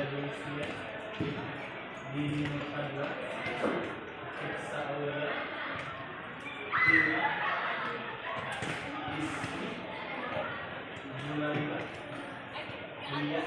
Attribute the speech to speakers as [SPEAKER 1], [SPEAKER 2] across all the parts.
[SPEAKER 1] Indonesia di Nurhadra Siksa Aulia Lima Isi Julaila Lia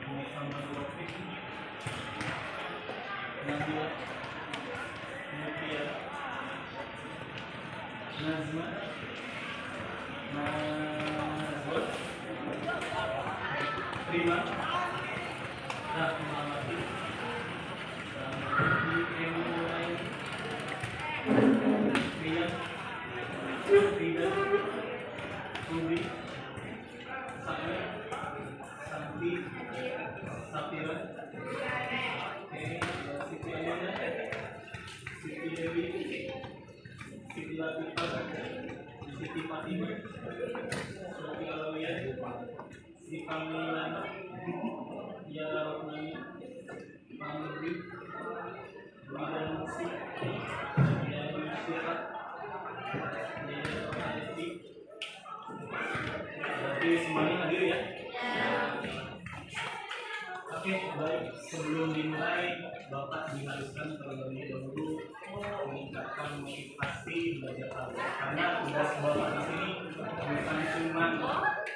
[SPEAKER 1] Muhammad Wafik Nabila Mutiara Nazma Nazwa Prima Rahmawati Emulai Rian Rida Uri Sakir Santi Sapira Siti Ayana Siti Dewi Siti Latifah Siti Fatimah Siti Alawiyah Siti Kamilana Ya Rahmani Pamri Wira Musi Ya Yusyirat Ya Rahmani. Berarti semuanya hadir ya? Oke, baik. Sebelum dimulai, Bapak diharuskan terlebih dahulu meningkatkan motivasi belajar Al-Quran. Karena tugas Bapak di sini bukan cuma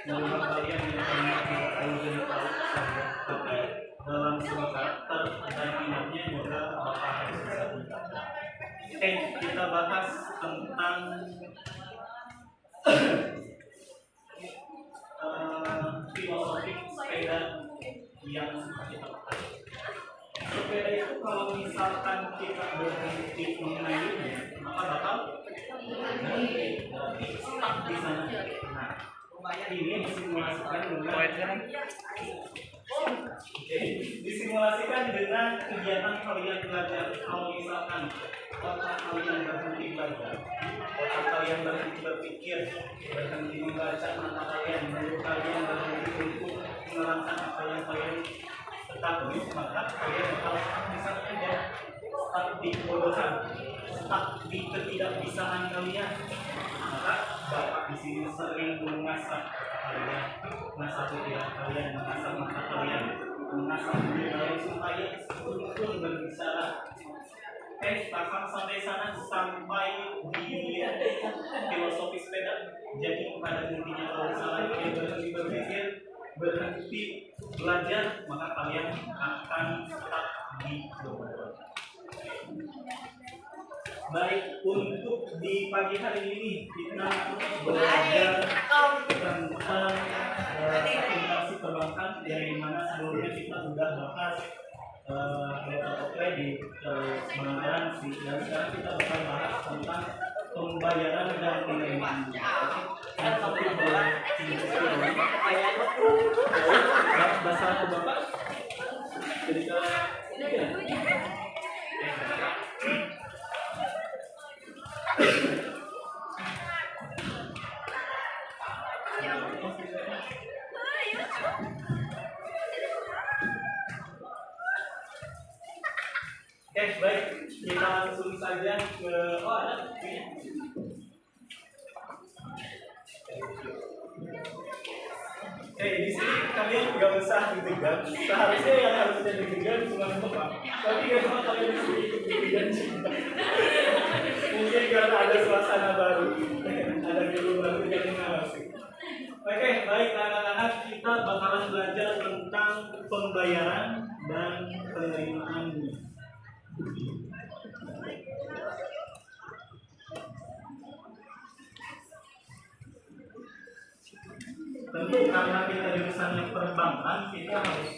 [SPEAKER 1] merubah kalian yang hanya tidak tahu dan tahu saja, tapi dalam segi karakter dan minatnya juga Bapak harus bisa meningkatkan. Oke, kita bahas tentang filosofi sepeda yang kita pakai. Sepeda itu kalau misalkan kita berhenti mengayuhnya, maka bakal stuck di sana. Nah, ini disimulasikan dengan disimulasikan dengan kegiatan kalian belajar. Kalau misalkan otak kalian berhenti belajar, otak kalian berhenti berpikir, berhenti membaca mata kalian, mulut kalian berhenti untuk menerangkan apa yang kalian ketahui, maka kalian bakal bisa saja stuck di kebodohan, stuck di ketidakbisaan kalian. Maka Bapak di sini sering mengasah kalian, mengasah pikiran kalian, mengasah mata kalian, mengasah diri kalian supaya betul berbicara. Pasang sampai sana sampai di filosofi sepeda. Jadi pada intinya kalau misalnya kalian berhenti berpikir, berhenti belajar, maka kalian akan tetap di kebodohan. Baik, untuk di pagi hari ini kita belajar tentang aplikasi perbankan, dari mana sebelumnya kita sudah bahas letter kredit, pengeluaran sih, dan sekarang kita bakal bahas tentang pembayaran dan penerimaan. Yang satu bahasa apa Bapak? Jadi baik, kita langsung saja ke di sini kalian nggak usah deg-degan. Seharusnya yang harusnya deg-degan cuma Bapak. Tapi kenapa kalian di sini deg-degan juga? Mungkin karena ada suasana baru, ada guru baru yang mengawasi. Oke, baik anak-anak, kita bakalan belajar tentang pembayaran dan penerimaan. Tentu karena kita jurusannya perbankan, kita harus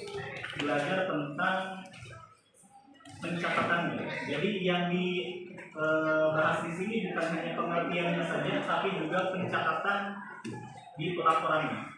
[SPEAKER 1] belajar tentang pencatatannya. Jadi yang dibahas di sini bukan hanya pengertiannya saja, tapi juga pencatatan di pelaporannya.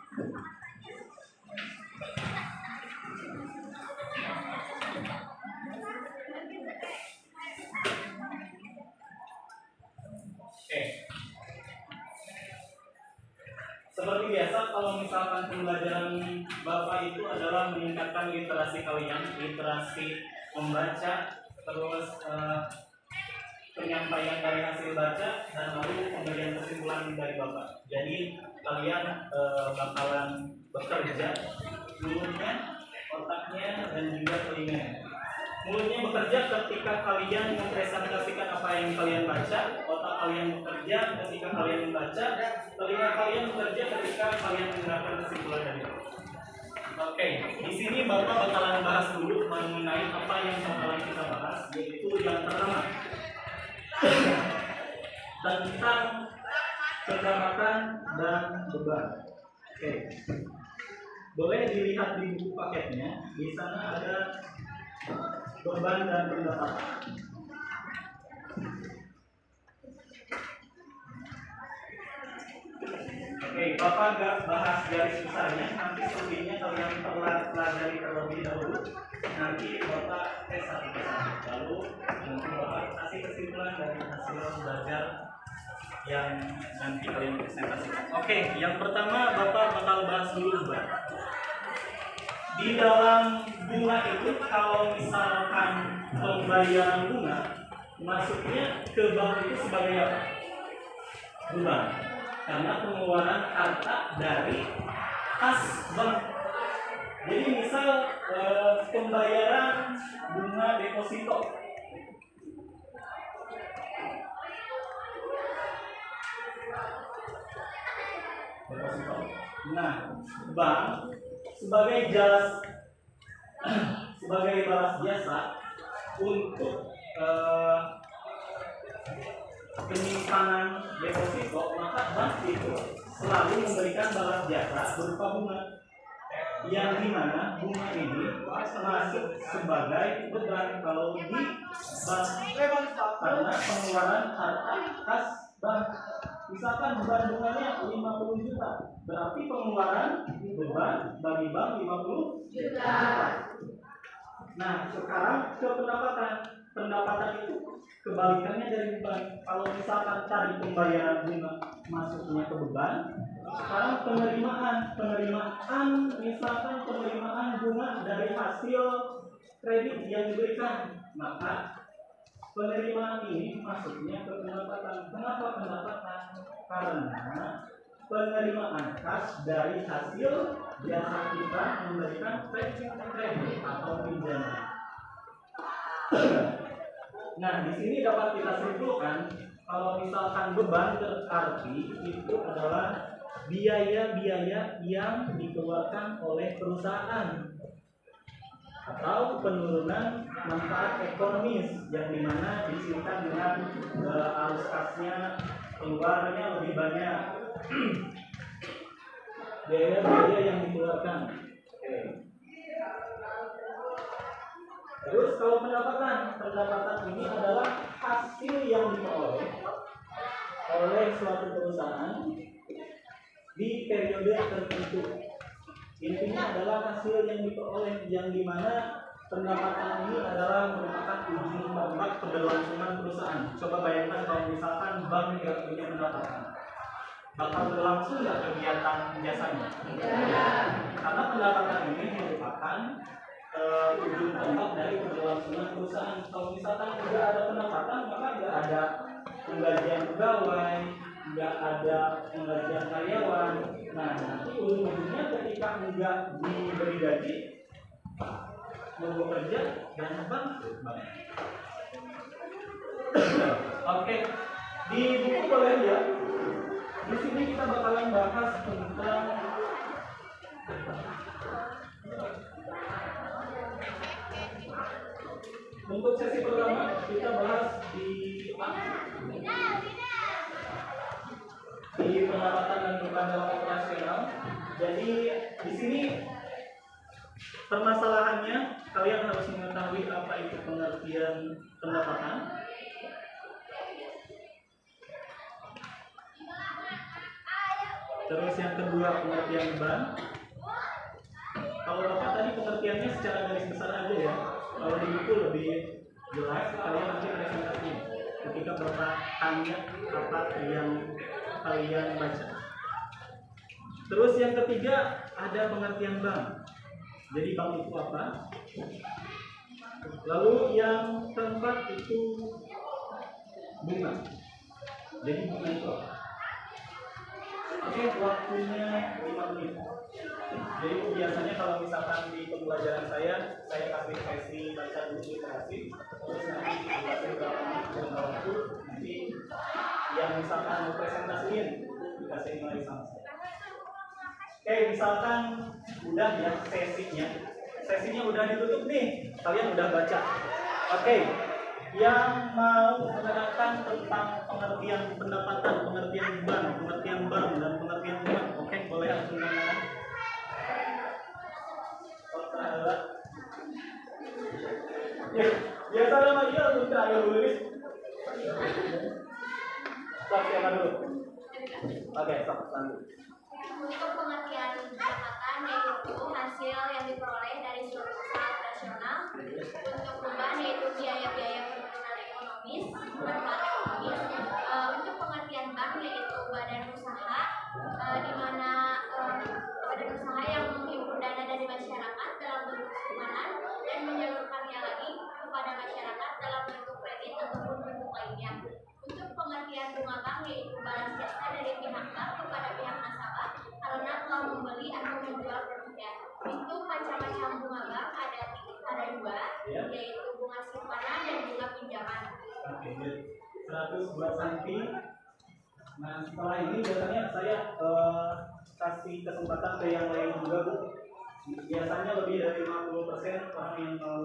[SPEAKER 1] Seperti biasa, kalau misalkan pembelajaran Bapak itu adalah meningkatkan literasi kalian, literasi membaca, terus penyampaian dari hasil baca, dan lalu pemberian kesimpulan dari Bapak. Jadi kalian bakalan bekerja dulunya otaknya, dan juga telinganya. Mulutnya bekerja ketika kalian mempresentasikan apa yang kalian baca, otak kalian bekerja ketika kalian membaca, telinga kalian bekerja ketika kalian mendengarkan kesimpulan dari itu. Oke, di sini Bapak bakalan bahas dulu mengenai apa yang bakalan kita bahas, yaitu yang pertama tentang kecamatan dan beban. Oke, boleh dilihat di buku paketnya. Di sana ada beban dan pendapatan. Oke, Bapak gak bahas garis besarnya, nanti selebihnya kalian pelajari terlebih dahulu. Nanti Bapak tes satu persatu, lalu nanti Bapak kasih kesimpulan dari hasil belajar yang nanti kalian presentasikan. Oke, yang pertama Bapak bakal bahas dulu, Mbak. Di dalam bunga itu, kalau misalkan pembayaran bunga masuknya ke bank itu sebagai apa? Beban. Karena pengeluaran harta dari kas bank. Jadi misal pembayaran bunga deposito. Nah, bank sebagai balas jasa untuk penyimpanan deposito, maka bank itu selalu memberikan balas jasa berupa bunga, yang dimana bunga ini masuk sebagai beban kalau di bank karena pengeluaran harta kas bank. Misalkan beban bunganya 50 juta, berarti pengeluaran beban bagi bank 50 juta. Nah, sekarang ke pendapatan itu kebalikannya dari beban. Kalau misalkan tadi pembayaran bunga masuknya ke beban, sekarang penerimaan misalkan penerimaan bunga dari hasil kredit yang diberikan, maka penerimaan ini masuknya ke pendapatan. Kenapa pendapatan? Karena penerimaan kas dari hasil jasa kita memberikan kredit atau pinjaman. Nah, di sini dapat kita simpulkan kalau misalkan beban berarti itu adalah biaya-biaya yang dikeluarkan oleh perusahaan atau penurunan manfaat ekonomis yang dimana disingkat dengan arus kasnya keluarnya lebih banyak. Biaya-biaya yang dikeluarkan. Terus kalau pendapatan ini adalah hasil yang diperoleh oleh suatu perusahaan di periode tertentu. Intinya adalah hasil yang diperoleh, yang dimana pendapatan ini adalah merupakan ujung tombak keberlangsungan perusahaan. Coba bayangkan kalau misalkan bank tidak punya pendapatan, bakal berlangsung nggak kegiatan jasanya? Karena pendapatan ini merupakan ujung tombak dari keberlangsungan perusahaan. Kalau misalkan tidak ada pendapatan, maka tidak ada penggajian pegawai, nggak ada penggajian karyawan. Nah, nanti ujung-ujungnya ketika nggak diberi gaji, mau bekerja dan bangkrut. Oke, di buku boleh ya. Di sini kita bakalan bahas tentang untuk sesi pertama kita bahas di pendapatan dan beban dalam operasional. Jadi di sini permasalahannya kalian harus mengetahui apa itu pengertian pendapatan. Terus yang kedua pengertian beban. Kalau Bapak tadi pengertiannya secara garis besar aja ya. Kalau di buku lebih jelas, kalian nanti presentasi ketika Bapak tanya apa yang kalian baca. Terus yang ketiga ada pengertian bank. Jadi bank itu apa? Lalu yang keempat itu bunga. Jadi bunga itu apa? Oke, waktunya 5 menit. Jadi biasanya kalau misalkan di pembelajaran saya kasih sesi baca buku literasi, terus nanti dikasih berapa menit jangka waktu, nanti yang misalkan mau presentasiin dikasih nilai sama saya. Oke, misalkan udah ya sesinya udah ditutup nih, kalian udah baca. Oke, yang mau menerangkan tentang pengertian pendapatan, pengertian beban, pengertian bank, dan pengertian uang, oke, boleh langsung menanyakan. Ya, biasa nama dia langsung terakhir dulu nih. Sok, siapa dulu? Oke, sok, lanjut.
[SPEAKER 2] Untuk pengertian pendapatan yaitu hasil yang diperoleh dari suatu usaha operasional. Untuk beban yaitu biaya-biaya penurunan ekonomis, manfaat ekonomis. Untuk pengertian bank yaitu badan usaha, di mana badan usaha yang menghimpun dana dari masyarakat dalam bentuk simpanan dan menyalurkannya lagi kepada masyarakat dalam bentuk kredit ataupun bentuk lainnya. Untuk pengertian bunga bank yaitu balas jasa dari pihak bank kepada pihak nasabah karena telah membeli atau menjual produknya. Itu macam-macam bunga bank ada dua, yaitu bunga simpanan dan bunga pinjaman.
[SPEAKER 1] Oke, 100 buat Santi. Nah, setelah ini biasanya saya kasih kesempatan ke yang lain juga, Bu. Biasanya lebih dari 50% orang yang mau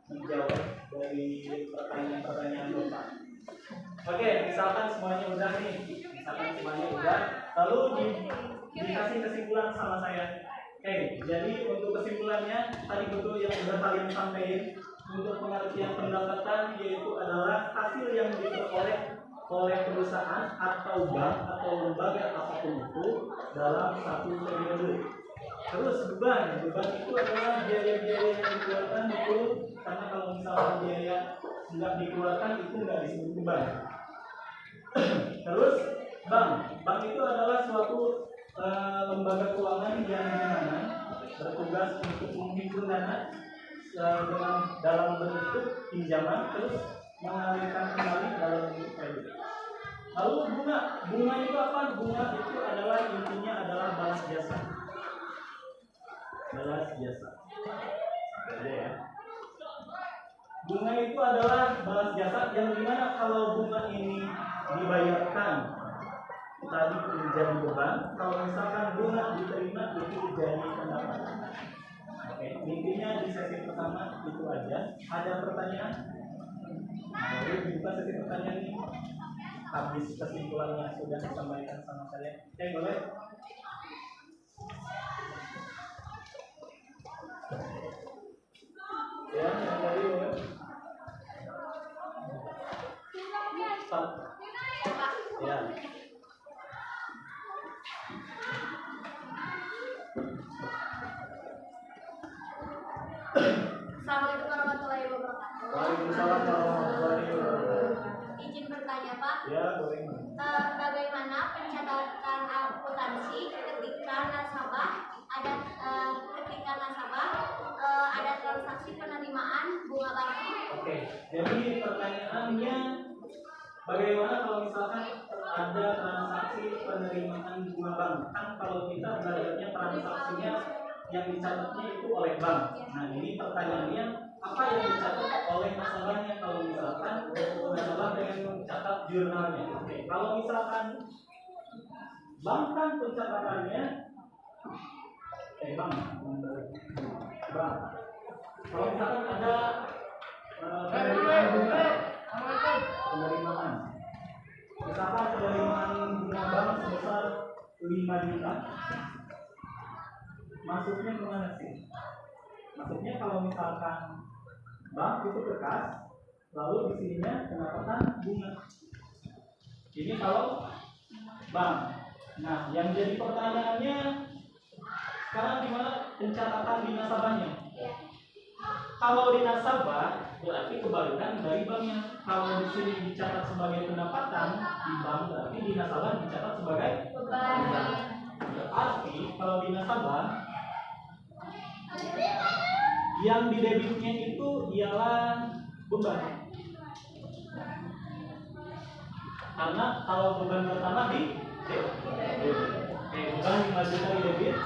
[SPEAKER 1] menjawab dari pertanyaan-pertanyaan Bapak. Oke, misalkan semuanya udah nih, lalu dikasih kesimpulan sama saya. Oke, jadi untuk kesimpulannya tadi betul yang udah kalian sampaikan. Untuk pengertian pendapatan yaitu adalah hasil yang diperoleh oleh perusahaan atau bank atau lembaga apapun itu dalam satu periode. Terus beban itu adalah biaya-biaya yang dikeluarkan itu, karena kalau misalnya biaya nggak dikeluarkan itu nggak disebut beban. Terus bank itu adalah suatu lembaga keuangan yang dimana bertugas untuk menghimpun dana dalam bentuk pinjaman terus mengalirkan kembali dalam bentuk kredit. Lalu bunga itu apa? Bunga itu adalah intinya adalah balas jasa. Ya. Bunga itu adalah balas jasa yang dimana kalau bunga ini dibayarkan tadi menjadi beban, kalau misalkan bunga diterima itu jadi pendapatan. Oke, intinya di sesi pertama itu aja. Ada pertanyaan? Boleh dibuka sesi pertanyaan ini. Habis kesimpulannya sudah disampaikan sama saya. Oke, boleh? Ya, yang tadi boleh. Stop. Ya.
[SPEAKER 2] Assalamualaikum warahmatullahi wabarakatuh.
[SPEAKER 1] Waalaikumsalam warahmatullahi wabarakatuh.
[SPEAKER 2] Izin bertanya, Pak.
[SPEAKER 1] Ya, boleh.
[SPEAKER 2] Bagaimana pencatatan akuntansi ketika nasabah ada transaksi penerimaan bunga bank?
[SPEAKER 1] Oke, jadi pertanyaannya bagaimana kalau misalkan ada transaksi penerimaan bunga bank? Kan kalau kita belajarnya transaksinya yang dicatatnya itu oleh bank. Nah, ini pertanyaannya apa yang dicatat oleh nasabahnya kalau misalkan nasabah dengan mencatat jurnalnya? Oke, kalau misalkan bank kan pencatatannya bank. Kalau misalkan ada penerimaan bunga, misalkan penerimaan bunga bank sebesar 5 juta, masuknya kemana sih? Masuknya kalau misalkan bank itu berkas, lalu di sininya pendapatan bunga. Ini kalau bank. Nah, yang jadi pertanyaannya sekarang di mana pencatatan di nasabahnya? Kalau di nasabah berarti kebalikan dari banknya. Kalau di sini dicatat sebagai pendapatan, di bank berarti di nasabah dicatat sebagai beban. Berarti kalau di nasabah yang di debitnya itu ialah beban. Karena kalau beban bertambah di Oke, bukan 5 juta di debit.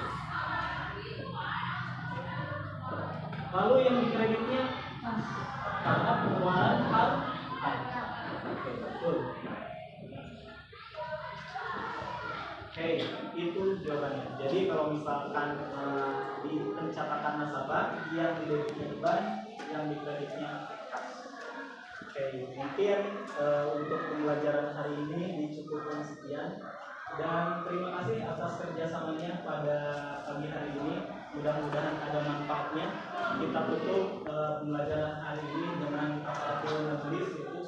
[SPEAKER 1] Lalu yang di kreditnya tahap pengeluaran hal. Oke, betul. Oke, itu jawabannya. Jadi kalau misalkan di pencatatan nasabah, yang di debitnya IBAN, yang di kreditnya kas. Oke, mungkin untuk pembelajaran hari ini dicukupkan sekian. Dan terima kasih atas kerjasamanya pada pagi hari ini. Mudah-mudahan ada manfaatnya. Kita tutup pembelajaran hari ini dengan kafaratul majelis, yaitu